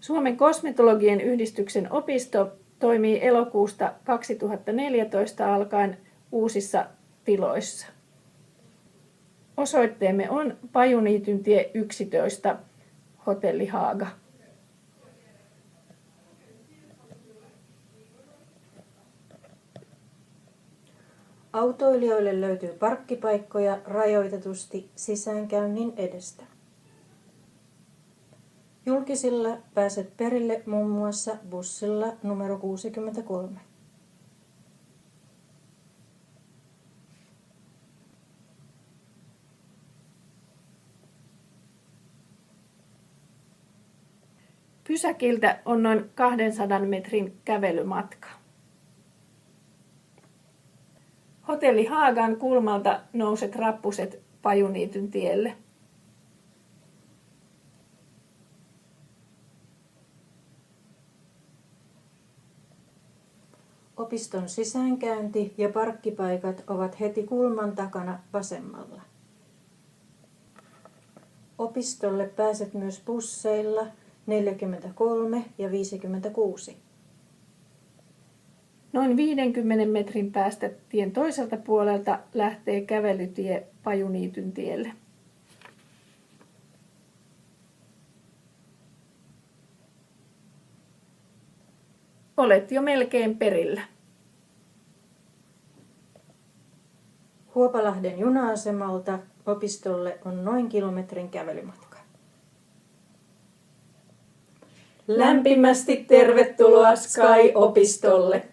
Suomen kosmetologien yhdistyksen opisto toimii elokuusta 2014 alkaen uusissa tiloissa. Osoitteemme on Pajuniityntie 11, Hotelli Haaga. Autoilijoille löytyy parkkipaikkoja rajoitetusti sisäänkäynnin edestä. Julkisilla pääset perille muun muassa bussilla numero 63. Pysäkiltä on noin 200 metrin kävelymatka. Hotelli Haagan kulmalta nouset rappuset Pajuniityn tielle. Opiston sisäänkäynti ja parkkipaikat ovat heti kulman takana vasemmalla. Opistolle pääset myös busseilla 43 ja 56. Noin 50 metrin päästä tien toiselta puolelta lähtee kävelytie Pajuniityn tielle. Olet jo melkein perillä. Huopalahden juna-asemalta opistolle on noin kilometrin kävelymatka. Lämpimästi tervetuloa Sky-opistolle!